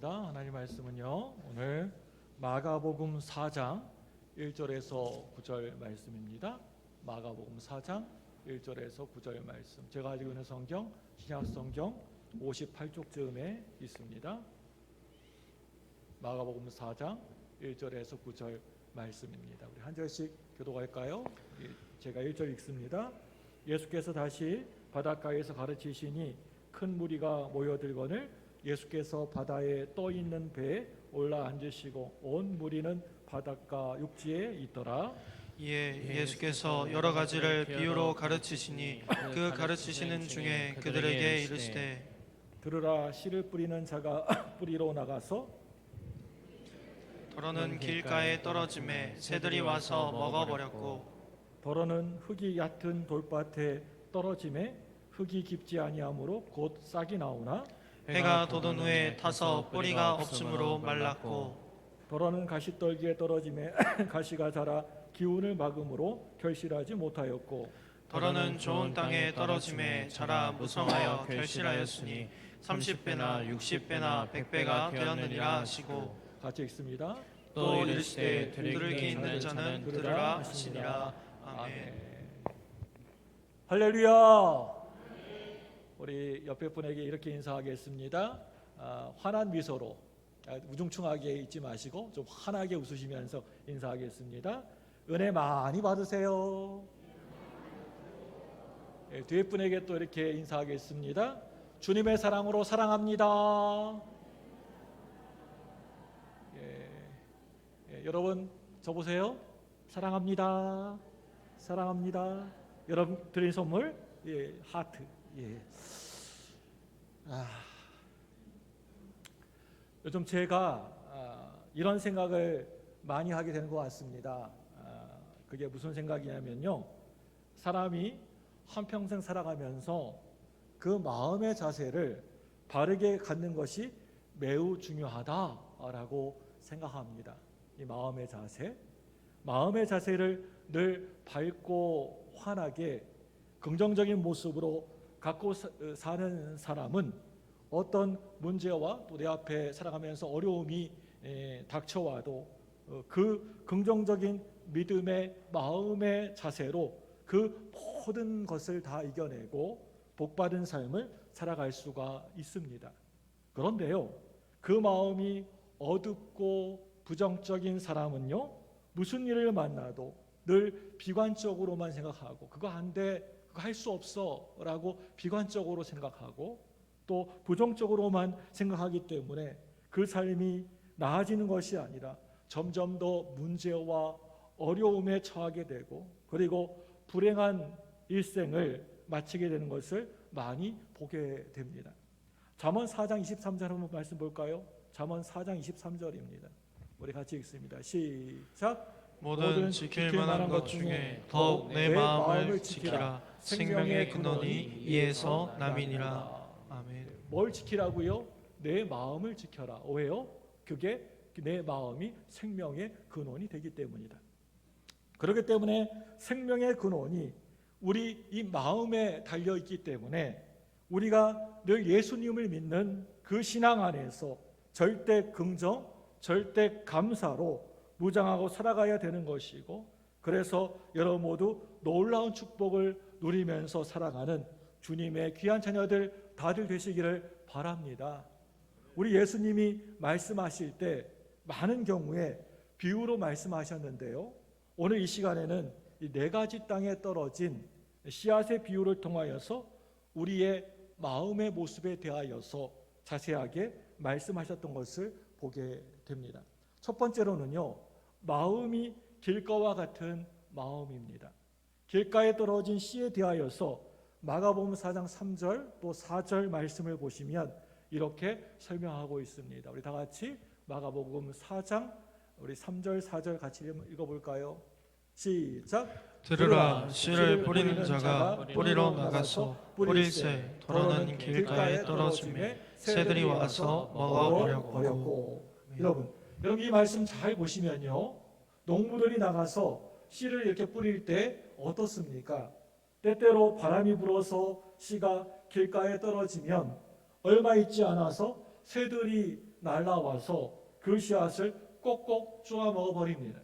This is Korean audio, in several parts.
기도하겠습니다. 하나님 말씀은요, 오늘 마가복음 4장 1절에서 9절 말씀입니다. 마가복음 4장 1절에서 9절 말씀. 제가 가지고 있는 성경, 신약성경 58쪽쯤에 있습니다. 마가복음 4장 1절에서 9절 말씀입니다. 우리 한 절씩 교독할까요? 제가 1절 읽습니다. 예수께서 다시 바닷가에서 가르치시니 큰 무리가 모여들거늘 예수께서 바다에 떠 있는 배에 올라 앉으시고 온 무리는 바닷가 육지에 있더라. 이에 예수께서 여러 가지를 비유로 가르치시니 그 가르치시는 중에 그들에게 이르시되 들으라, 씨를 뿌리는 자가 뿌리로 나가서 더러는 길가에 떨어짐에 새들이 와서 먹어버렸고 더러는 흙이 얕은 돌밭에 떨어짐에 흙이 깊지 아니하므로 곧 싹이 나오나 해가 돋은 후에 타서 뿌리가 없으므로 말랐고 더러는 가시떨기에 떨어짐에 가시가 자라 기운을 막음으로 결실하지 못하였고 더러는 좋은 땅에 떨어짐에 자라 무성하여 결실하였으니 30배나 60배나 100배가 되었느니라 하시고 같이 읽습니다. 또 이르시되 들을 귀 있는 자는 들으라 하시니라. 아멘. 할렐루야. 우리 옆에 분에게 이렇게 인사하겠습니다. 환한 미소로, 우중충하게 있지 마시고 좀 환하게 웃으시면서 인사하겠습니다. 은혜 많이 받으세요. 뒤에 분에게 또 이렇게 인사하겠습니다. 주님의 사랑으로 사랑합니다. 여러분 저 보세요. 사랑합니다. 사랑합니다. 여러분 드린 선물 하트. 요즘 제가 이런 생각을 많이 하게 되는 것 같습니다. 그게 무슨 생각이냐면요, 사람이 한평생 살아가면서 그 마음의 자세를 바르게 갖는 것이 매우 중요하다라고 생각합니다. 이 마음의 자세를 늘 밝고 환하게 긍정적인 모습으로 갖고 사는 사람은 어떤 문제와 또 내 앞에 살아가면서 어려움이 닥쳐와도 그 긍정적인 믿음의 마음의 자세로 그 모든 것을 다 이겨내고 복받은 삶을 살아갈 수가 있습니다. 그런데요, 그 마음이 어둡고 부정적인 사람은요, 무슨 일을 만나도 늘 비관적으로만 생각하고 그거 안 돼, 그거 할 수 없어 라고 비관적으로 생각하고 또 부정적으로만 생각하기 때문에 그 삶이 나아지는 것이 아니라 점점 더 문제와 어려움에 처하게 되고 그리고 불행한 일생을 마치게 되는 것을 많이 보게 됩니다. 잠언 4장 23절 한번 말씀 볼까요? 잠언 4장 23절입니다. 우리 같이 읽습니다. 시작. 모든 지킬 만한 것 중에 더욱 내 마음을 지키라. 생명의 근원이 이에서 남이니라. 아멘. 뭘 지키라고요? 내 마음을 지켜라. 왜요? 그게 내 마음이 생명의 근원이 되기 때문이다. 그렇기 때문에 생명의 근원이 우리 이 마음에 달려있기 때문에 우리가 늘 예수님을 믿는 그 신앙 안에서 절대 긍정, 절대 감사로 무장하고 살아가야 되는 것이고, 그래서 여러분 모두 놀라운 축복을 누리면서 살아가는 주님의 귀한 자녀들 다들 되시기를 바랍니다. 우리 예수님이 말씀하실 때 많은 경우에 비유로 말씀하셨는데요, 오늘 이 시간에는 이 4가지 땅에 떨어진 씨앗의 비유를 통하여서 우리의 마음의 모습에 대하여서 자세하게 말씀하셨던 것을 보게 됩니다. 첫 번째로는요, 마음이 길가와 같은 마음입니다. 길가에 떨어진 씨에 대하여서 마가복음 4장 3절 또 4절 말씀을 보시면 이렇게 설명하고 있습니다. 우리 다 같이 마가복음 4장 우리 3절 4절 같이 읽어볼까요? 시작. 들으라, 씨를 뿌리는 자가 뿌리러 나가서 뿌릴새 더러는 길가에 떨어짐에 새들이 와서 먹어버렸고. 여러분 이 말씀 잘 보시면요, 농부들이 나가서 씨를 이렇게 뿌릴 때 어떻습니까? 때때로 바람이 불어서 씨가 길가에 떨어지면 얼마 있지 않아서 새들이 날라와서 그 씨앗을 꼭꼭 쪼아 먹어버립니다.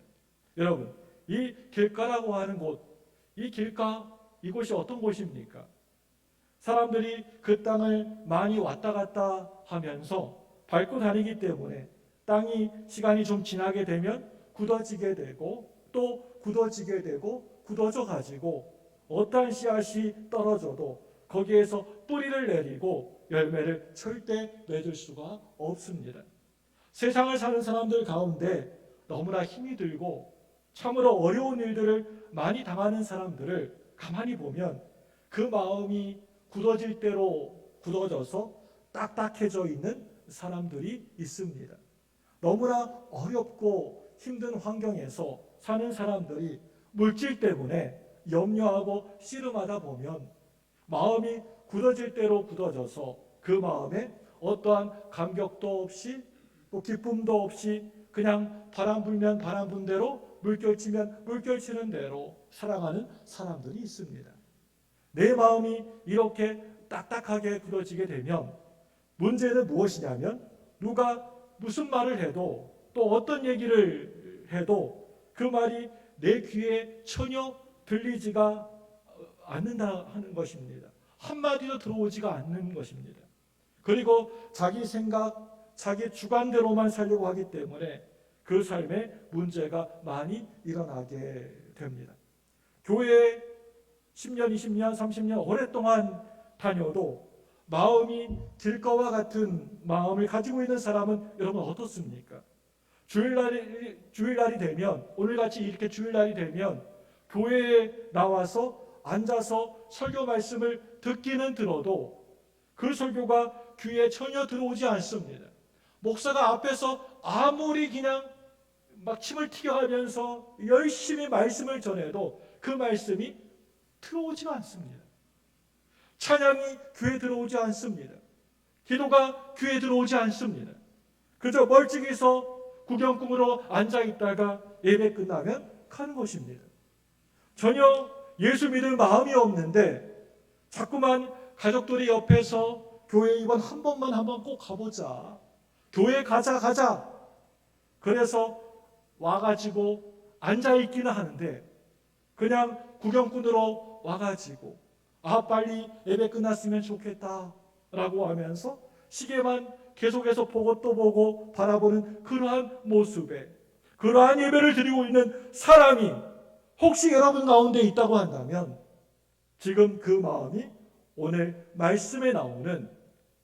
여러분, 이 길가라고 하는 곳, 이 길가, 이곳이 어떤 곳입니까? 사람들이 그 땅을 많이 왔다 갔다 하면서 밟고 다니기 때문에 땅이 시간이 좀 지나게 되면 굳어지게 되고 또 굳어지게 되고 굳어져 가지고 어떠한 씨앗이 떨어져도 거기에서 뿌리를 내리고 열매를 절대 맺을 수가 없습니다. 세상을 사는 사람들 가운데 너무나 힘이 들고 참으로 어려운 일들을 많이 당하는 사람들을 가만히 보면 그 마음이 굳어질 대로 굳어져서 딱딱해져 있는 사람들이 있습니다. 너무나 어렵고 힘든 환경에서 사는 사람들이 물질 때문에 염려하고 씨름하다 보면 마음이 굳어질 대로 굳어져서 그 마음에 어떠한 감격도 없이 또 기쁨도 없이 그냥 바람 불면 바람 분 대로 물결 치면 물결 치는 대로 살아가는 사람들이 있습니다. 내 마음이 이렇게 딱딱하게 굳어지게 되면 문제는 무엇이냐면 누가 무슨 말을 해도 또 어떤 얘기를 해도 그 말이 내 귀에 전혀 들리지가 않는다 하는 것입니다. 한마디도 들어오지가 않는 것입니다. 그리고 자기 생각, 자기 주관대로만 살려고 하기 때문에 그 삶에 문제가 많이 일어나게 됩니다. 교회에 10년, 20년, 30년 오랫동안 다녀도 마음이 길가와 같은 마음을 가지고 있는 사람은 여러분 어떻습니까? 주일날이 되면 오늘같이 이렇게 주일날이 되면 교회에 나와서 앉아서 설교 말씀을 듣기는 들어도 그 설교가 귀에 전혀 들어오지 않습니다. 목사가 앞에서 아무리 그냥 막 침을 튀겨가면서 열심히 말씀을 전해도 그 말씀이 들어오지가 않습니다. 찬양이 귀에 들어오지 않습니다. 기도가 귀에 들어오지 않습니다. 그저 멀찍이서 구경꾼으로 앉아있다가 예배 끝나면 가는 것입니다. 전혀 예수 믿을 마음이 없는데 자꾸만 가족들이 옆에서 교회 이번 한 번만 한번 꼭 가보자. 교회 가자. 그래서 와가지고 앉아있기는 하는데 그냥 구경꾼으로 와가지고 빨리 예배 끝났으면 좋겠다라고 하면서 시계만 계속해서 보고 또 보고 바라보는 그러한 모습에 그러한 예배를 드리고 있는 사람이 혹시 여러분 가운데 있다고 한다면 지금 그 마음이 오늘 말씀에 나오는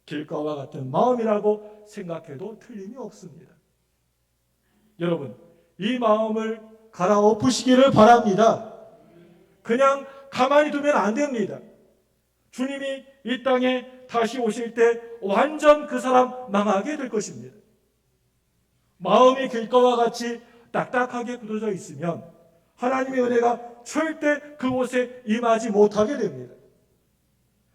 길가와 같은 마음이라고 생각해도 틀림이 없습니다. 여러분, 이 마음을 갈아엎으시기를 바랍니다. 그냥 가만히 두면 안 됩니다. 주님이 이 땅에 다시 오실 때 완전 그 사람 망하게 될 것입니다. 마음이 길가와 같이 딱딱하게 굳어져 있으면 하나님의 은혜가 절대 그곳에 임하지 못하게 됩니다.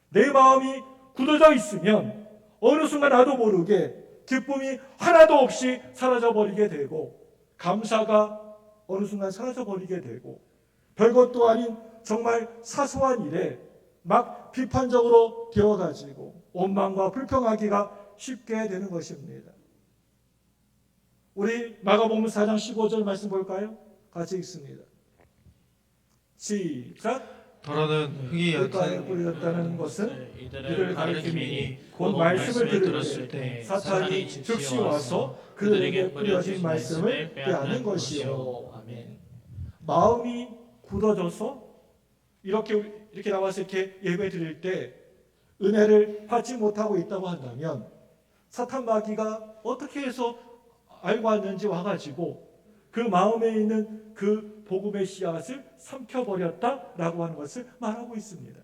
내 마음이 굳어져 있으면 어느 순간 나도 모르게 기쁨이 하나도 없이 사라져버리게 되고 감사가 어느 순간 사라져버리게 되고 별것도 아닌 정말 사소한 일에 막 비판적으로 되어가지고 원망과 불평하기가 쉽게 되는 것입니다. 우리 마가복음 4장 15절 말씀 볼까요? 같이 읽습니다. 시작. 더러는 흙이 물가에 얕은 뿌려졌다는 것은 이들을 가리킴이니 곧 말씀을 들을 때 사탄이 즉시 와서 그들에게 뿌려진 말씀을 빼앗는 것이요. 아멘. 마음이 굳어져서 이렇게 나와서 이렇게 예배 드릴 때 은혜를 받지 못하고 있다고 한다면 사탄 마귀가 어떻게 해서 알고 왔는지 와가지고 그 마음에 있는 그 복음의 씨앗을 삼켜버렸다라고 하는 것을 말하고 있습니다.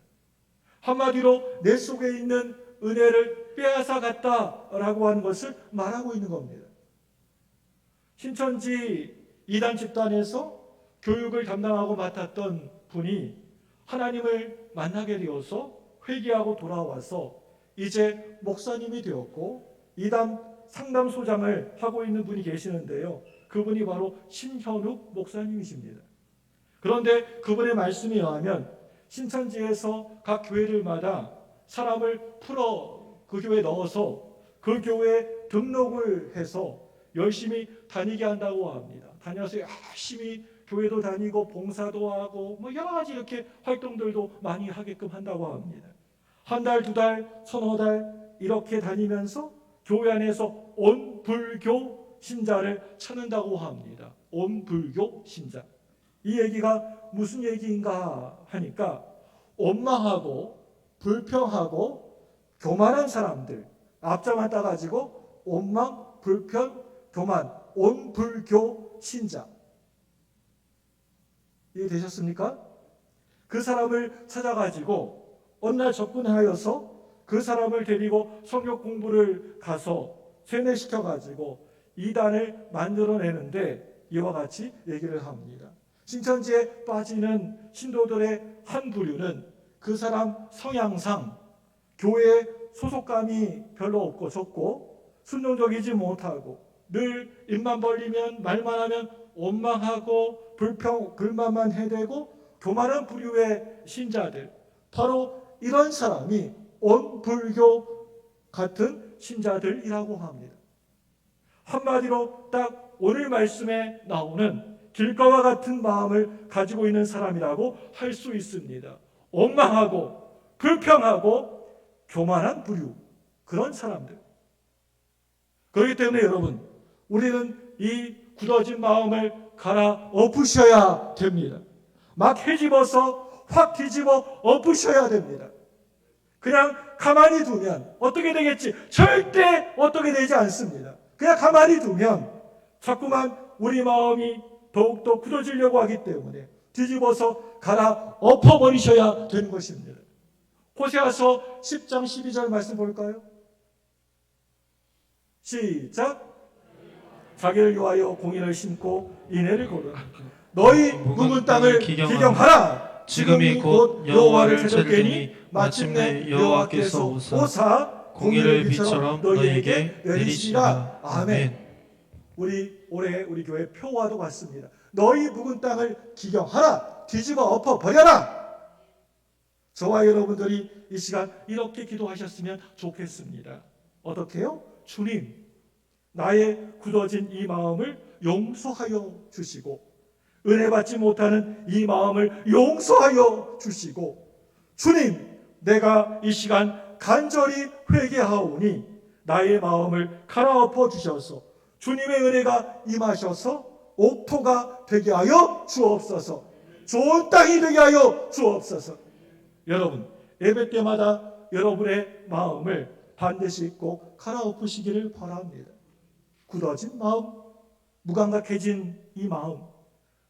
한마디로 내 속에 있는 은혜를 빼앗아 갔다라고 하는 것을 말하고 있는 겁니다. 신천지 이단 집단에서 교육을 담당하고 맡았던 분이 하나님을 만나게 되어서 회개하고 돌아와서 이제 목사님이 되었고 이단 상담소장을 하고 있는 분이 계시는데요. 그분이 바로 신현욱 목사님이십니다. 그런데 그분의 말씀에 의하면 신천지에서 각 교회들마다 사람을 풀어 그 교회에 넣어서 그 교회 등록을 해서 열심히 다니게 한다고 합니다. 다녀서 열심히 교회도 다니고 봉사도 하고 뭐 여러 가지 이렇게 활동들도 많이 하게끔 한다고 합니다. 한 달, 두 달, 서너 달 이렇게 다니면서 교회 안에서 온 불교 신자를 찾는다고 합니다. 온 불교 신자. 이 얘기가 무슨 얘기인가 하니까 원망하고 불평하고 교만한 사람들 앞자만 따가지고 원망, 불평, 교만, 온 불교 신자. 이해되셨습니까? 그 사람을 찾아가지고 어느 날 접근하여서 그 사람을 데리고 성경 공부를 가서 세뇌시켜가지고 이단을 만들어내는데 이와 같이 얘기를 합니다. 신천지에 빠지는 신도들의 한 부류는 그 사람 성향상 교회 소속감이 별로 없고 적고 순종적이지 못하고 늘 입만 벌리면 말만 하면 원망하고 불만만 해대고 교만한 부류의 신자들, 바로 이런 사람이 온 불교 같은 신자들이라고 합니다. 한마디로 딱 오늘 말씀에 나오는 길가와 같은 마음을 가지고 있는 사람이라고 할 수 있습니다. 원망하고 불평하고 교만한 부류, 그런 사람들. 그렇기 때문에 여러분, 우리는 이 굳어진 마음을 갈아 엎으셔야 됩니다. 막 헤집어서 확 뒤집어 엎으셔야 됩니다. 그냥 가만히 두면 어떻게 되겠지? 절대 어떻게 되지 않습니다. 그냥 가만히 두면 자꾸만 우리 마음이 더욱더 굳어지려고 하기 때문에 뒤집어서 갈아 엎어버리셔야 되는 것입니다. 호세아서 10장 12절 말씀 볼까요? 시작. 자기를 위하여 공의를 심고 인애를 거두라. 너희 묵은 땅을 기경하라. 지금이 곧 여호와를 찾을 때니 마침내 여호와께서 오사 공의를 비처럼 너희에게 내리시라. 아멘. 올해 우리 교회 표와도 같습니다. 너희 묵은 땅을 기경하라. 뒤집어 엎어 버려라. 저와 여러분들이 이 시간 이렇게 기도하셨으면 좋겠습니다. 어떻게요? 주님, 나의 굳어진 이 마음을 용서하여 주시고 은혜 받지 못하는 이 마음을 용서하여 주시고 주님, 내가 이 시간 간절히 회개하오니 나의 마음을 갈아엎어 주셔서 주님의 은혜가 임하셔서 옥토가 되게 하여 주옵소서. 좋은 땅이 되게 하여 주옵소서. 여러분, 예배 때마다 여러분의 마음을 반드시 꼭 갈아엎으시기를 바랍니다. 굳어진 마음, 무감각해진 이 마음,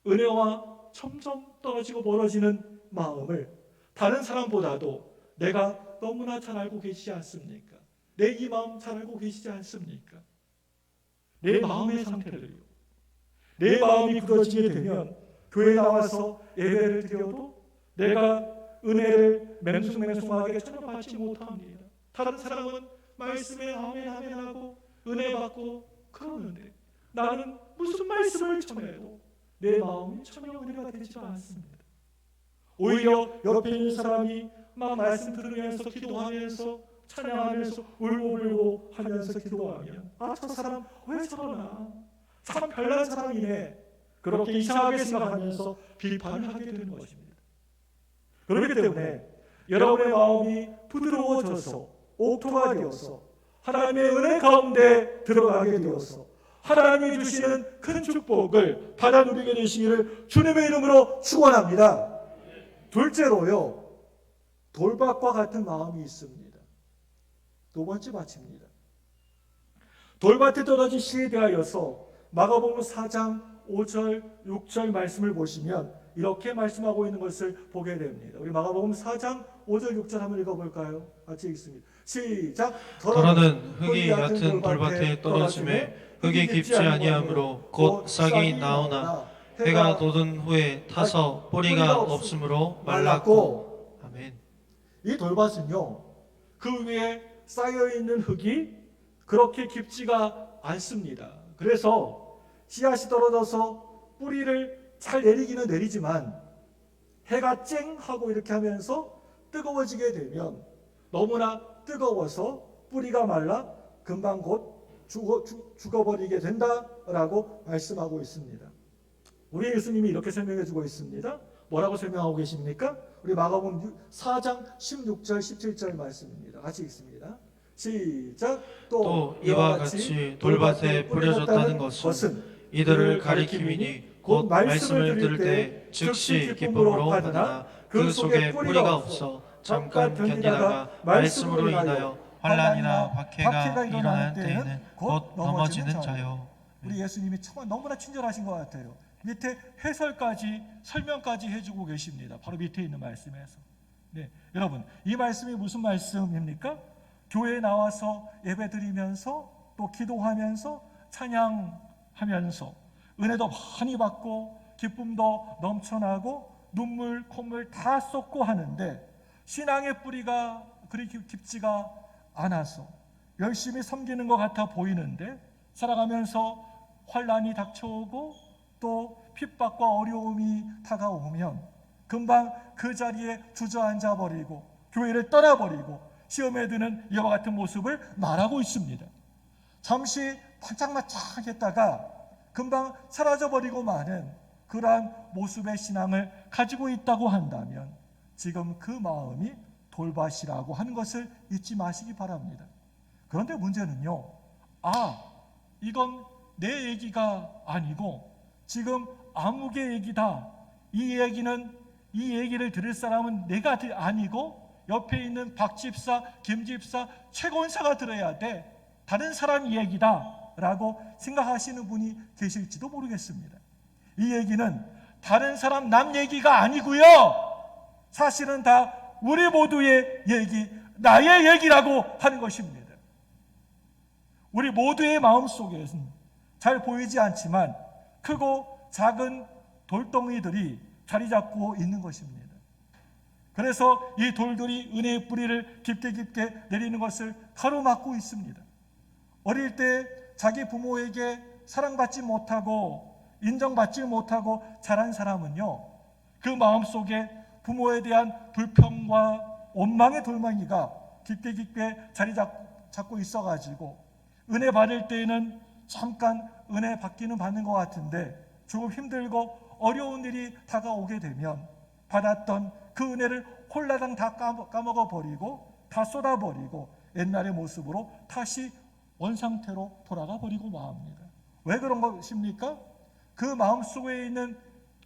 은혜와 점점 떨어지고 멀어지는 마음을 다른 사람보다도 내가 너무나 잘 알고 계시지 않습니까? 내 이 마음 잘 알고 계시지 않습니까? 내 마음의 상태를요. 내 마음이 굳어지게 되면 교회에 나와서 예배를 드려도 내가 은혜를 맹숭맹숭하게 전혀 받지 못합니다. 다른 사람은 말씀에 아멘 아멘 하고 은혜 받고 그러는데 나는 무슨 말씀을 전해도 내 마음이 전혀 은혜가 되지 않습니다. 오히려 옆에 있는 사람이 막 말씀 들으면서 기도하면서 찬양하면서 울고불고 하면서 기도하면 저 사람 왜 저러나, 참 별난 사람이네, 그렇게 이상하게 생각하면서 비판을 하게 되는 것입니다. 그렇기 때문에 여러분의 마음이 부드러워져서 옥토가 되어서 하나님의 은혜 가운데 들어가게 되어서 하나님이 주시는 큰 축복을 받아 누리게 되시기를 주님의 이름으로 축원합니다. 둘째로요, 돌밭과 같은 마음이 있습니다. 두 번째 밭입니다. 돌밭에 떨어진 씨에 대하여서 마가복음 4장 5절 6절 말씀을 보시면 이렇게 말씀하고 있는 것을 보게 됩니다. 우리 마가복음 4장 5절 6절 한번 읽어볼까요? 같이 읽습니다. 시작. 더러는 흙이 얕은 돌밭에 떨어짐에 흙이 깊지 아니하므로 곧 싹이 나오나 해가 돋은 후에 타서 뿌리가 없으므로 말랐고. 아멘. 이 돌밭은요, 그 위에 쌓여있는 흙이 그렇게 깊지가 않습니다. 그래서 씨앗이 떨어져서 뿌리를 잘 내리기는 내리지만 해가 쨍 하고 이렇게 하면서 뜨거워지게 되면 너무나 뜨거워서 뿌리가 말라 금방 곧 죽어버리게 된다라고 말씀하고 있습니다. 우리 예수님이 이렇게 설명해 주고 있습니다. 뭐라고 설명하고 계십니까? 우리 마가복음 4장 16절 17절 말씀입니다. 같이 읽습니다. 시작. 또 이와 같이 돌밭에 뿌려졌다는 것은 이들을 가리킴이니 곧 말씀을 들을 때 즉시 기쁨으로 받으나 그 속에 뿌리가 없어 잠깐 견디다가 말씀으로 인하여 환난이나 박해가 일어나는 때에는 곧 넘어지는 자요. 우리 예수님이 정말 너무나 친절하신 것 같아요. 밑에 해설까지 설명까지 해주고 계십니다. 바로 밑에 있는 말씀에서. 네, 여러분 이 말씀이 무슨 말씀입니까? 교회에 나와서 예배드리면서 또 기도하면서 찬양하면서 은혜도 많이 받고 기쁨도 넘쳐나고 눈물 콧물 다 쏟고 하는데 신앙의 뿌리가 그리 깊지가 않아서 열심히 섬기는 것 같아 보이는데 살아가면서 환난이 닥쳐오고 또 핍박과 어려움이 다가오면 금방 그 자리에 주저앉아 버리고 교회를 떠나버리고 시험에 드는 이와 같은 모습을 말하고 있습니다. 잠시 반짝반짝 했다가 금방 사라져버리고 마는 그러한 모습의 신앙을 가지고 있다고 한다면 지금 그 마음이 돌밭이라고 하는 것을 잊지 마시기 바랍니다. 그런데 문제는요, 이건 내 얘기가 아니고 지금 아무개 얘기다. 이 얘기를 들을 사람은 내가 아니고 옆에 있는 박 집사, 김 집사, 최 권사가 들어야 돼. 다른 사람 얘기다 라고 생각하시는 분이 계실지도 모르겠습니다. 이 얘기는 다른 사람 남 얘기가 아니고요, 사실은 다 우리 모두의 얘기, 나의 얘기라고 하는 것입니다. 우리 모두의 마음속에는 잘 보이지 않지만 크고 작은 돌덩이들이 자리 잡고 있는 것입니다. 그래서 이 돌들이 은혜의 뿌리를 깊게 내리는 것을 가로막고 있습니다. 어릴 때 자기 부모에게 사랑받지 못하고 인정받지 못하고 자란 사람은요, 그 마음속에 부모에 대한 불평과 원망의 돌멩이가 깊게 자리 잡고 있어가지고 은혜 받을 때에는 잠깐 은혜 받는 것 같은데 조금 힘들고 어려운 일이 다가오게 되면 받았던 그 은혜를 홀라당 다 까먹어버리고 다 쏟아버리고 옛날의 모습으로 다시 원상태로 돌아가 버리고 맙니다. 왜 그런 것입니까? 그 마음속에 있는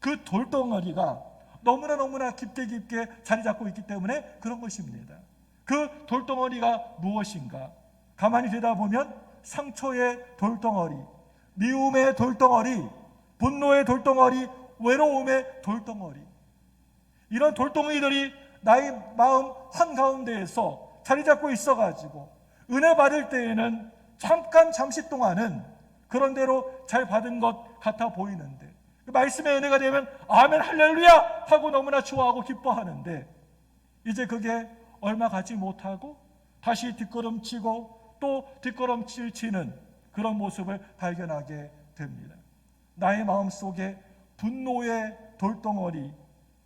그 돌덩어리가 너무나 깊게 자리 잡고 있기 때문에 그런 것입니다. 그 돌덩어리가 무엇인가? 가만히 들여다보면 상처의 돌덩어리, 미움의 돌덩어리, 분노의 돌덩어리, 외로움의 돌덩어리, 이런 돌덩이들이 나의 마음 한가운데에서 자리 잡고 있어가지고 은혜 받을 때에는 잠시 동안은 그런 대로 잘 받은 것 같아 보이는데 말씀의 은혜가 되면 아멘 할렐루야 하고 너무나 좋아하고 기뻐하는데 이제 그게 얼마 가지 못하고 다시 뒷걸음치고 또 뒷걸음질 치는 그런 모습을 발견하게 됩니다. 나의 마음속에 분노의 돌덩어리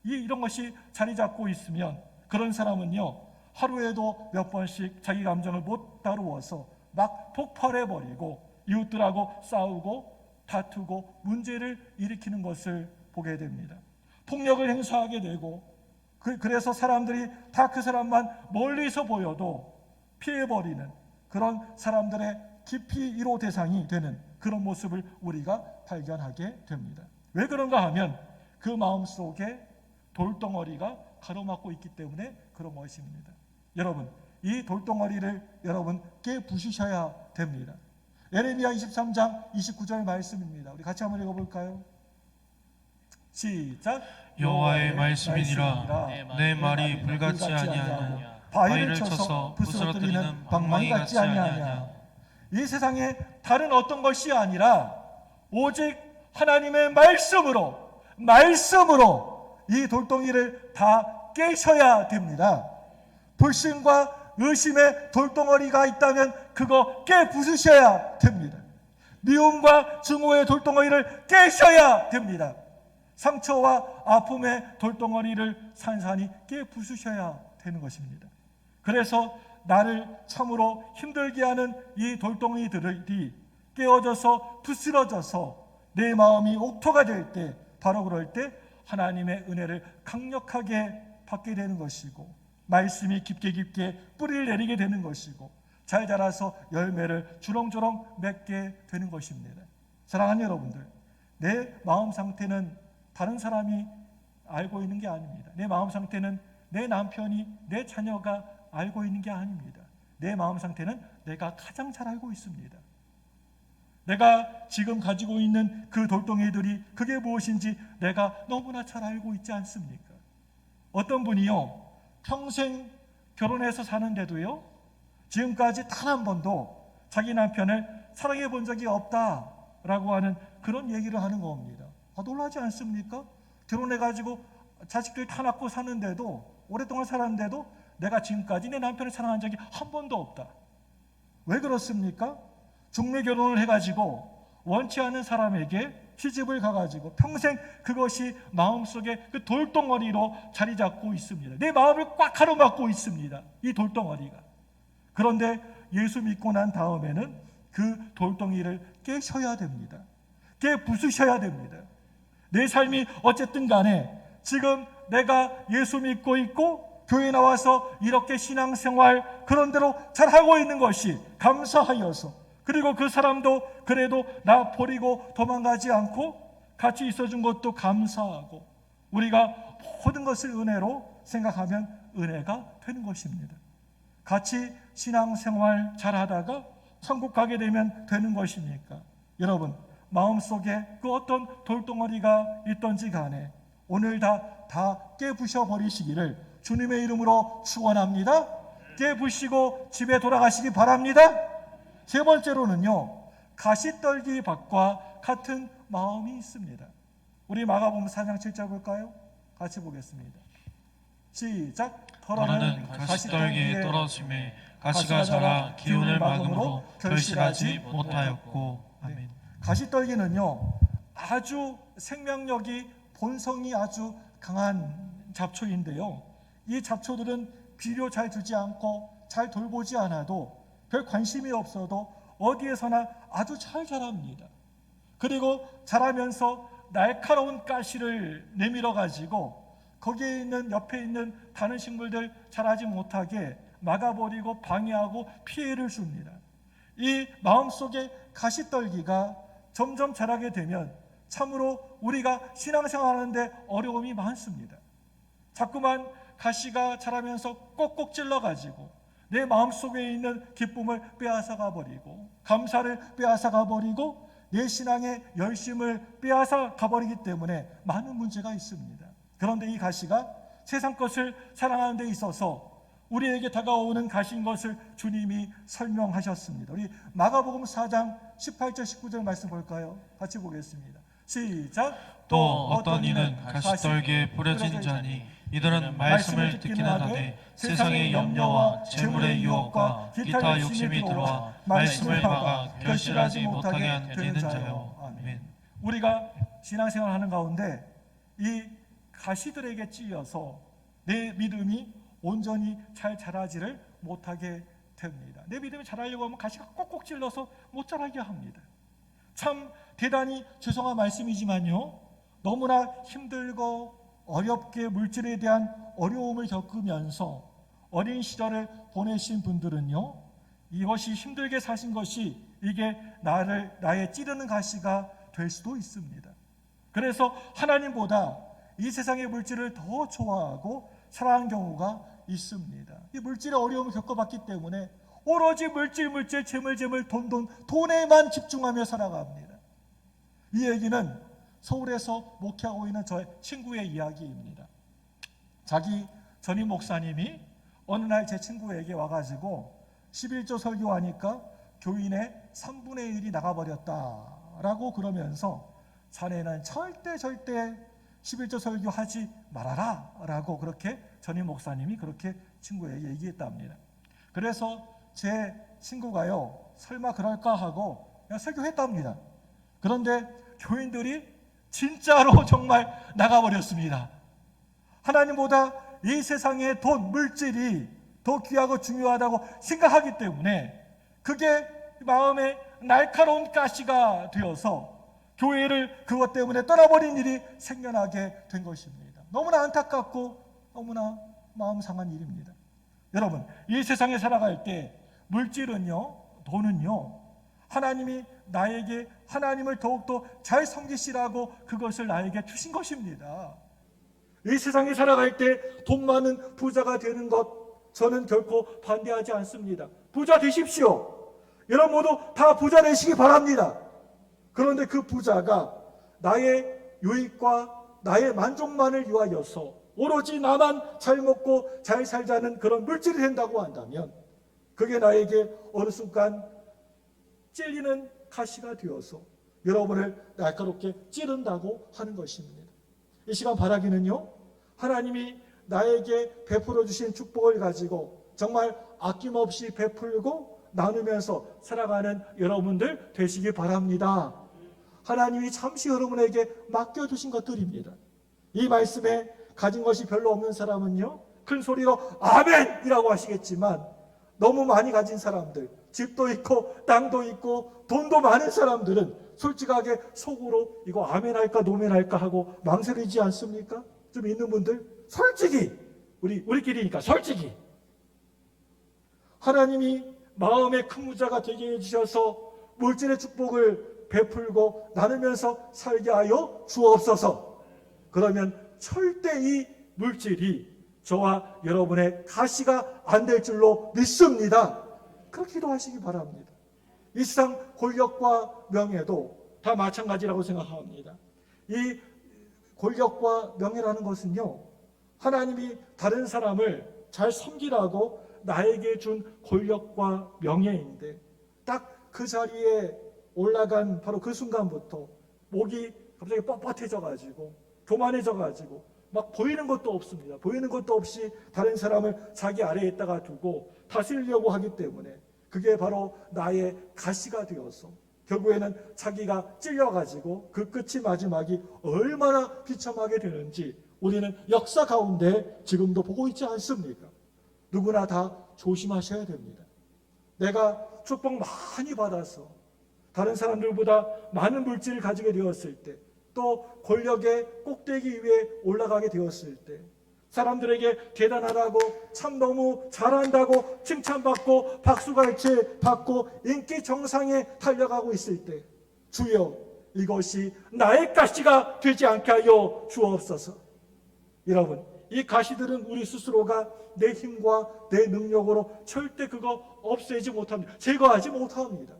이런 것이 자리 잡고 있으면 그런 사람은요, 하루에도 몇 번씩 자기 감정을 못 다루어서 막 폭발해버리고 이웃들하고 싸우고 다투고 문제를 일으키는 것을 보게 됩니다. 폭력을 행사하게 되고 그래서 사람들이 다 그 사람만 멀리서 보여도 피해버리는 그런 사람들의 깊이 1호 대상이 되는 그런 모습을 우리가 발견하게 됩니다. 왜 그런가 하면 그 마음속에 돌덩어리가 가로막고 있기 때문에 그런 것입니다. 여러분, 이 돌덩어리를 여러분 깨부수셔야 됩니다. 예레미야 23장 29절 말씀입니다. 우리 같이 한번 읽어볼까요? 시작. 여호와의 말씀이니라 내 말이 불같지 아니하냐 바위를 쳐서 부스러뜨리는 방망이 같지 아니하냐. 이 세상에 다른 어떤 것이 아니라 오직 하나님의 말씀으로 이 돌덩이를 다 깨셔야 됩니다. 불신과 의심의 돌덩어리가 있다면 그거 깨부수셔야 됩니다. 미움과 증오의 돌덩어리를 깨셔야 됩니다. 상처와 아픔의 돌덩어리를 산산히 깨부수셔야 되는 것입니다. 그래서 나를 참으로 힘들게 하는 이 돌덩이들이 깨어져서 부스러져서 내 마음이 옥토가 될 때, 바로 그럴 때 하나님의 은혜를 강력하게 받게 되는 것이고, 말씀이 깊게 뿌리를 내리게 되는 것이고, 잘 자라서 열매를 주렁주렁 맺게 되는 것입니다. 사랑하는 여러분들, 내 마음 상태는 다른 사람이 알고 있는 게 아닙니다. 내 마음 상태는 내 남편이, 내 자녀가 알고 있는 게 아닙니다. 내 마음 상태는 내가 가장 잘 알고 있습니다. 내가 지금 가지고 있는 그 돌덩이들이 그게 무엇인지 내가 너무나 잘 알고 있지 않습니까? 어떤 분이요, 평생 결혼해서 사는데도요, 지금까지 단 한 번도 자기 남편을 사랑해 본 적이 없다라고 하는 그런 얘기를 하는 겁니다. 놀라지 않습니까? 결혼해가지고 자식들이 다 낳고 사는데도, 오랫동안 살았는데도 내가 지금까지 내 남편을 사랑한 적이 한 번도 없다. 왜 그렇습니까? 중매 결혼을 해가지고 원치 않은 사람에게 시집을 가가지고 평생 그것이 마음속에 그 돌덩어리로 자리 잡고 있습니다. 내 마음을 꽉 가로막고 있습니다, 이 돌덩어리가. 그런데 예수 믿고 난 다음에는 그 돌덩이를 깨셔야 됩니다. 깨 부수셔야 됩니다. 내 삶이 어쨌든 간에 지금 내가 예수 믿고 있고 교회 나와서 이렇게 신앙생활 그런대로 잘하고 있는 것이 감사하여서, 그리고 그 사람도 그래도 나 버리고 도망가지 않고 같이 있어준 것도 감사하고, 우리가 모든 것을 은혜로 생각하면 은혜가 되는 것입니다. 같이 신앙생활 잘하다가 천국 가게 되면 되는 것이니까, 여러분 마음속에 그 어떤 돌덩어리가 있던지 간에 오늘 다 깨부셔 버리시기를 주님의 이름으로 축원합니다. 깨부시고 집에 돌아가시기 바랍니다. 세 번째로는요, 가시떨기 밭과 같은 마음이 있습니다. 우리 마가복음 4장 7절 볼까요? 같이 보겠습니다. 시작. 너는 가시떨기에 떨어짐에 가시가 자라 기운을 막음으로 결실하지 못하였고. 아멘. 가시떨기는요, 아주 생명력이, 본성이 아주 강한 잡초인데요, 이 잡초들은 비료 잘 주지 않고 잘 돌보지 않아도, 별 관심이 없어도 어디에서나 아주 잘 자랍니다. 그리고 자라면서 날카로운 가시를 내밀어 가지고 거기에 있는, 옆에 있는 다른 식물들 자라지 못하게 막아버리고 방해하고 피해를 줍니다. 이 마음속에 가시떨기가 점점 자라게 되면 참으로 우리가 신앙생활하는데 어려움이 많습니다. 자꾸만 가시가 자라면서 꼭꼭 찔러가지고 내 마음속에 있는 기쁨을 빼앗아가 버리고, 감사를 빼앗아가 버리고, 내 신앙의 열심을 빼앗아 가버리기 때문에 많은 문제가 있습니다. 그런데 이 가시가 세상 것을 사랑하는 데 있어서 우리에게 다가오는 가시인 것을 주님이 설명하셨습니다. 우리 마가복음 4장 18절 19절 말씀 볼까요? 같이 보겠습니다. 시작. 또 어떤 이는 가시떨기에 뿌려진 자니 이들은 말씀을 듣기는 하되 세상의 염려와 재물의 유혹과 기타 욕심이 들어와 말씀을 막아 결실하지 못하게 되는 자요. 아멘. 우리가 신앙생활하는 가운데 이 가시들에게 찔려서 내 믿음이 온전히 잘 자라지를 못하게 됩니다. 내 믿음이 자라려고 하면 가시가 꼭꼭 찔러서 못 자라게 합니다. 참 대단히 죄송한 말씀이지만요, 너무나 힘들고 어렵게 물질에 대한 어려움을 겪으면서 어린 시절을 보내신 분들은요, 이것이 힘들게 사신 것이 이게 나의 찌르는 가시가 될 수도 있습니다. 그래서 하나님보다 이 세상의 물질을 더 좋아하고 살아가는 경우가 있습니다. 이 물질의 어려움을 겪어봤기 때문에 오로지 물질, 재물, 돈에만 집중하며 살아갑니다. 이 얘기는 서울에서 목회하고 있는 저의 친구의 이야기입니다. 자기 전임 목사님이 어느 날 제 친구에게 와가지고 11조 설교하니까 교인의 3분의 1이 나가버렸다라고 그러면서 자네는 절대 11조 설교하지 말아라 라고 그렇게 전임 목사님이 그렇게 친구에게 얘기했답니다. 그래서 제 친구가요, 설마 그럴까 하고 그냥 설교했답니다. 그런데 교인들이 진짜로 정말 나가버렸습니다. 하나님보다 이 세상의 돈, 물질이 더 귀하고 중요하다고 생각하기 때문에 그게 마음에 날카로운 가시가 되어서 교회를 그것 때문에 떠나버린 일이 생겨나게 된 것입니다. 너무나 안타깝고 너무나 마음 상한 일입니다. 여러분, 이 세상에 살아갈 때 물질은요, 돈은요, 하나님이 나에게 하나님을 더욱더 잘 섬기시라고 그것을 나에게 주신 것입니다. 이 세상에 살아갈 때 돈 많은 부자가 되는 것 저는 결코 반대하지 않습니다. 부자 되십시오. 여러분 모두 다 부자 되시기 바랍니다. 그런데 그 부자가 나의 유익과 나의 만족만을 위하여서 오로지 나만 잘 먹고 잘 살자는 그런 물질이 된다고 한다면 그게 나에게 어느 순간 찔리는 가시가 되어서 여러분을 날카롭게 찌른다고 하는 것입니다. 이 시간 바라기는요, 하나님이 나에게 베풀어 주신 축복을 가지고 정말 아낌없이 베풀고 나누면서 살아가는 여러분들 되시기 바랍니다. 하나님이 잠시 여러분에게 맡겨주신 것들입니다. 이 말씀에 가진 것이 별로 없는 사람은요, 큰 소리로 아멘이라고 하시겠지만 너무 많이 가진 사람들, 집도 있고 땅도 있고 돈도 많은 사람들은 솔직하게 속으로 이거 아멘할까 노멘할까 하고 망설이지 않습니까? 좀 있는 분들 솔직히 우리끼리니까 솔직히 하나님이 마음의 큰 부자가 되게 해주셔서 물질의 축복을 베풀고 나누면서 살게 하여 주옵소서. 그러면 절대 이 물질이 저와 여러분의 가시가 안 될 줄로 믿습니다. 그렇게 기도하시기 바랍니다. 이 세상 권력과 명예도 다 마찬가지라고 생각합니다. 이 권력과 명예라는 것은요, 하나님이 다른 사람을 잘 섬기라고 나에게 준 권력과 명예인데 딱 그 자리에 올라간 바로 그 순간부터 목이 갑자기 뻣뻣해져 가지고 교만해져 가지고 막 보이는 것도 없습니다. 보이는 것도 없이 다른 사람을 자기 아래에다가 두고 다스리려고 하기 때문에 그게 바로 나의 가시가 되어서 결국에는 자기가 찔려가지고 그 끝이 마지막이 얼마나 비참하게 되는지 우리는 역사 가운데 지금도 보고 있지 않습니까? 누구나 다 조심하셔야 됩니다. 내가 축복 많이 받아서 다른 사람들보다 많은 물질을 가지게 되었을 때, 또 권력의 꼭대기 위에 올라가게 되었을 때, 사람들에게 대단하다고 참 너무 잘한다고 칭찬받고 박수갈채 받고 인기 정상에 달려가고 있을 때, 주여 이것이 나의 가시가 되지 않게 하여 주옵소서. 여러분, 이 가시들은 우리 스스로가 내 힘과 내 능력으로 절대 그거 없애지 못합니다. 제거하지 못합니다.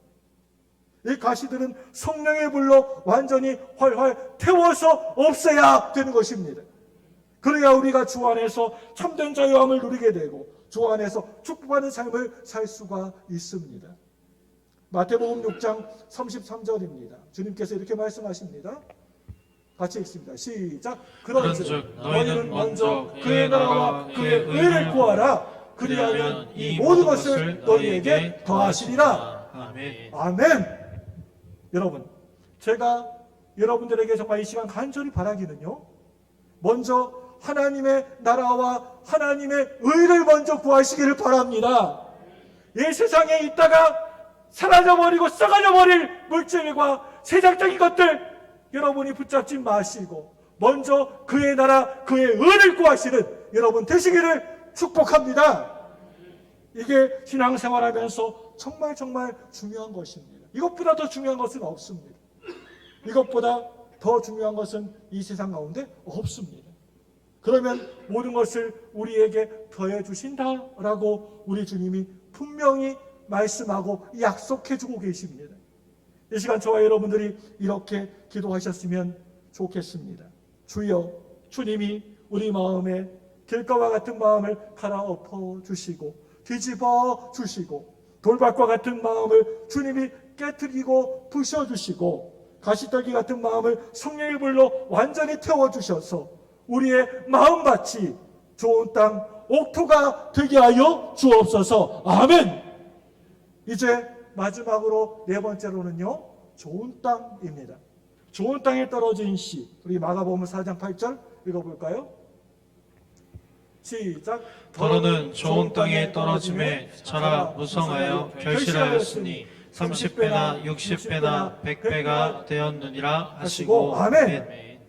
이 가시들은 성령의 불로 완전히 활활 태워서 없애야 되는 것입니다. 그래야 우리가 주 안에서 참된 자유함을 누리게 되고 주 안에서 축복하는 삶을 살 수가 있습니다. 마태복음 6장 33절입니다. 주님께서 이렇게 말씀하십니다. 같이 읽습니다. 시작. 그런즉 너희는 먼저 그의 나라와 그의 의를 구하라. 그리하면 이 모든 것을 너희에게 더하시리라. 아멘. 아멘. 여러분, 제가 여러분들에게 정말 이 시간 간절히 바라기는요, 먼저 하나님의 나라와 하나님의 의를 먼저 구하시기를 바랍니다. 이 세상에 있다가 사라져버리고 썩어져버릴 물질과 세상적인 것들 여러분이 붙잡지 마시고 먼저 그의 나라 그의 의를 구하시는 여러분 되시기를 축복합니다. 이게 신앙생활하면서 정말 중요한 것입니다. 이것보다 더 중요한 것은 없습니다. 이것보다 더 중요한 것은 이 세상 가운데 없습니다. 그러면 모든 것을 우리에게 더해 주신다라고 우리 주님이 분명히 말씀하고 약속해 주고 계십니다. 이 시간 저와 여러분들이 이렇게 기도하셨으면 좋겠습니다. 주여, 주님이 우리 마음에 길가와 같은 마음을 갈아엎어 주시고 뒤집어 주시고 돌밭과 같은 마음을 주님이 깨트리고 부셔주시고 가시떨기 같은 마음을 성령의 불로 완전히 태워주셔서 우리의 마음밭이 좋은 땅 옥토가 되게 하여 주옵소서. 아멘. 이제 마지막으로 네 번째로는요, 좋은 땅입니다. 좋은 땅에 떨어진 씨, 우리 마가복음 4장 8절 읽어볼까요? 시작. 더러는 좋은 땅에 떨어짐에 자라 무성하여 결실하였으니 30배나 60배나 100배가 되었느니라 하시고. 아멘.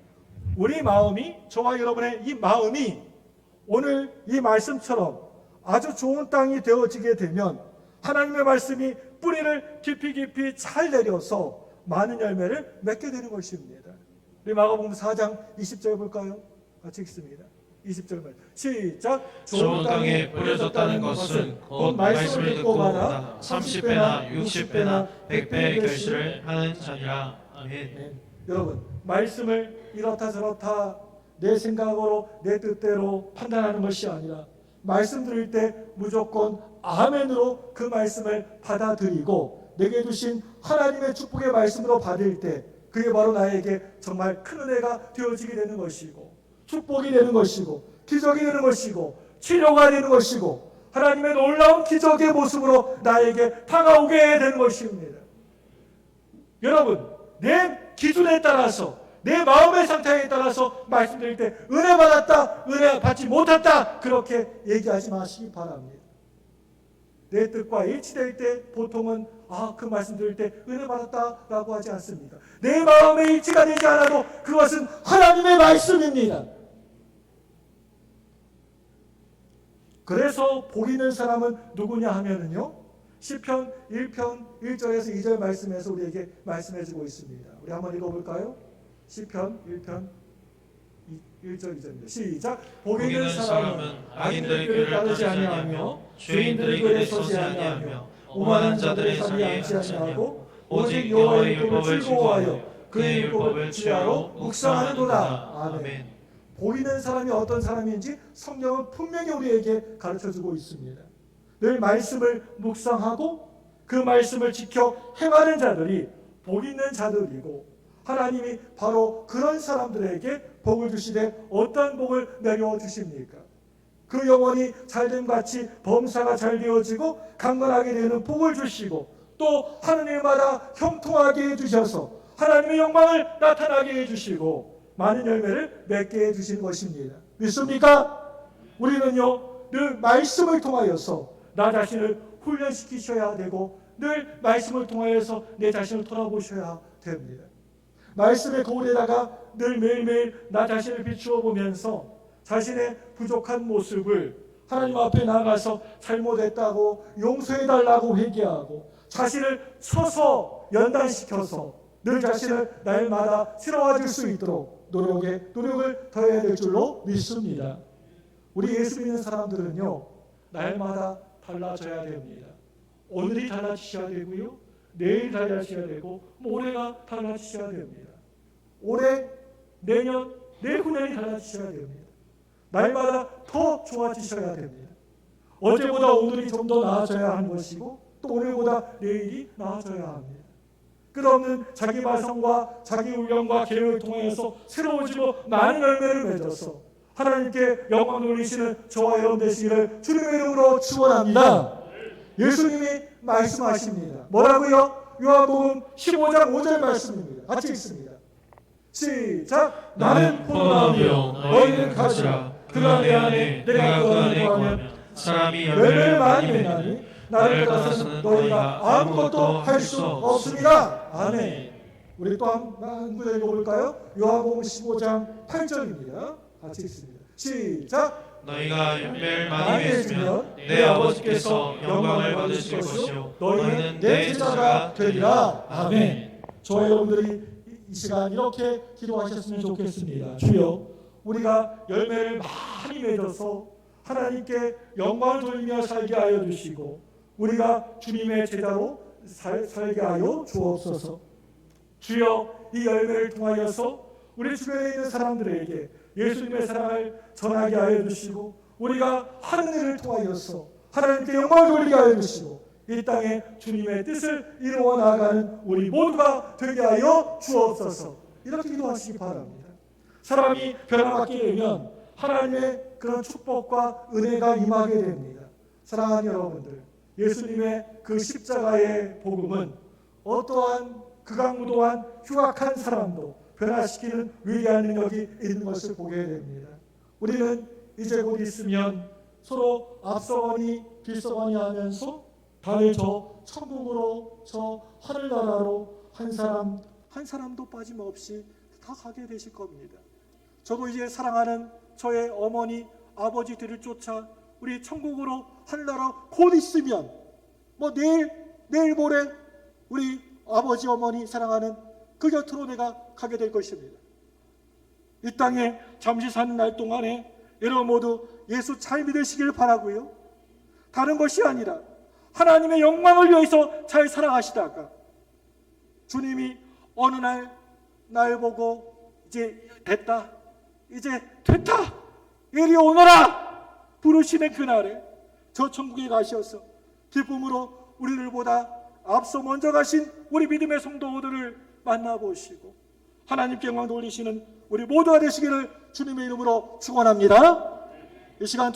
우리 마음이, 저와 여러분의 이 마음이 오늘 이 말씀처럼 아주 좋은 땅이 되어지게 되면 하나님의 말씀이 뿌리를 깊이 잘 내려서 많은 열매를 맺게 되는 것입니다. 우리 마가복음 4장 20절 볼까요? 같이 읽습니다. 20절 말 시작. 좋은 땅에 뿌려졌다는 것은 곧 말씀을 듣고 받아 30배나 60배나 100배의 결실을 하는 자니라. 아멘. 여러분, 말씀을 이렇다 저렇다 내 생각으로 내 뜻대로 판단하는 것이 아니라 말씀 들을 때 무조건 아멘으로 그 말씀을 받아들이고 내게 주신 하나님의 축복의 말씀으로 받을 때 그게 바로 나에게 정말 큰 은혜가 되어지게 되는 것이고 축복이 되는 것이고 기적이 되는 것이고 치료가 되는 것이고 하나님의 놀라운 기적의 모습으로 나에게 다가오게 되는 것입니다. 여러분, 내 기준에 따라서 내 마음의 상태에 따라서 말씀드릴 때 은혜 받았다, 은혜 받지 못했다 그렇게 얘기하지 마시기 바랍니다. 내 뜻과 일치될 때 보통은 그 말씀 드릴 때 은혜 받았다라고 하지 않습니다. 내 마음에 일치가 되지 않아도 그것은 하나님의 말씀입니다. 그래서 복 있는 사람은 누구냐 하면은요, 시편 1편 1절에서 2절 말씀에서 우리에게 말씀해주고 있습니다. 우리 한번 읽어볼까요? 시편 1편 1절 2절입니다. 시작. 복 있는 사람은 악인들의 꾀를 따르지 아니하며 죄인들의 길에 서지 아니하며 오만한 자들의 자리에 앉지 아니하고 오직 여호와의 율법을 즐거워하여 그의 율법을 주야로 묵상하는도다. 아멘. 복 있는 사람이 어떤 사람인지 성경은 분명히 우리에게 가르쳐주고 있습니다. 늘 말씀을 묵상하고 그 말씀을 지켜 행하는 자들이 복 있는 자들이고 하나님이 바로 그런 사람들에게 복을 주시되 어떤 복을 내려 주십니까? 그 영혼이 잘됨같이 범사가 잘 되어지고 강건하게 되는 복을 주시고 또 하느님마다 형통하게 해주셔서 하나님의 영광을 나타나게 해주시고 많은 열매를 맺게 해주시는 것입니다. 믿습니까? 우리는요 늘 말씀을 통하여서 나 자신을 훈련시키셔야 되고 늘 말씀을 통하여서 내 자신을 돌아보셔야 됩니다. 말씀의 거울에다가 늘 매일매일 나 자신을 비추어 보면서 자신의 부족한 모습을 하나님 앞에 나가서 잘못했다고 용서해달라고 회개하고 자신을 서서 연단시켜서 늘 자신을 날마다 새로워질 수 있도록 노력을 더해야 될 줄로 믿습니다. 우리 예수 믿는 사람들은요 날마다 달라져야 됩니다. 오늘이 달라지셔야 되고요 내일 달라지셔야 되고 올해가 달라지셔야 됩니다. 올해, 내년, 내후년이 달라지셔야 됩니다. 날마다 더 좋아지셔야 됩니다. 어제보다 오늘이 좀 더 나아져야 하는 것이고 또 오늘보다 내일이 나아져야 합니다. 끝없는 자기 발성과 자기 훈련과 계획을 통해서 새로워지고 많은 열매를 맺어서 하나님께 영광 돌리시는 저와 여러분 되시기를 주님의 이름으로 축원합니다. 예수님이 말씀하십니다. 뭐라고요? 요한복음 15장 5절 말씀입니다. 같이 읽습니다. 시작. 나는 포도나무요 너희는 가지라. 그가 내 안에 내가 그 안에 거하면 사람이 열매를 많이 맺나니 나를 따라서는 너희가 아무것도 할 수 없습니다. 아멘. 우리 또 한 구절 읽어볼까요? 요한복음 15장 8절입니다. 같이 읽습니다. 시작. 너희가 열매를 많이 맺으면 내 아버지께서 영광을 받으실 것이요 너희는 내 제자가 되리라. 아멘. 저와 여러분들이 이 시간 이렇게 기도하셨으면 좋겠습니다. 주여, 우리가 열매를 많이 맺어서 하나님께 영광을 돌리며 살게 하여 주시고 우리가 주님의 제자로 살게 하여 주옵소서. 주여, 이 열매를 통하여서 우리 주변에 있는 사람들에게 예수님의 사랑을 전하게 하여 주시고 우리가 하는 일을 통하여서 하나님께 영광을 돌리게 하여 주시고 이 땅에 주님의 뜻을 이루어 나가는 우리 모두가 되게 하여 주옵소서. 이렇게 기도하시기 바랍니다. 사람이 변화받게 되면 하나님의 그런 축복과 은혜가 임하게 됩니다. 사랑하는 여러분들, 예수님의 그 십자가의 복음은 어떠한 극악무도한 흉악한 사람도 변화시키는 위대한 능력이 있는 것을 보게 됩니다. 우리는 이제 곧 있으면 서로 앞서거니 뒤서거니 하면서 다들 저 천국으로, 저 하늘나라로 한 사람도 빠짐없이 다 가게 되실 겁니다. 저도 이제 사랑하는 저의 어머니, 아버지들을 쫓아 우리 천국으로 하늘나라 곧 있으면 뭐 내일 모레 우리 아버지, 어머니 사랑하는 그 곁으로 내가 가게 될 것입니다. 이 땅에 잠시 사는 날 동안에 여러분 모두 예수 잘 믿으시길 바라고요. 다른 것이 아니라 하나님의 영광을 위해서 잘 살아가시다가 주님이 어느 날 보고 이제 됐다, 이리 오너라 부르시는 그날에 저 천국에 가셔서 기쁨으로 우리들보다 앞서 먼저 가신 우리 믿음의 성도들을 만나보시고 하나님께 영광 돌리시는 우리 모두가 되시기를 주님의 이름으로 축원합니다. 이 시간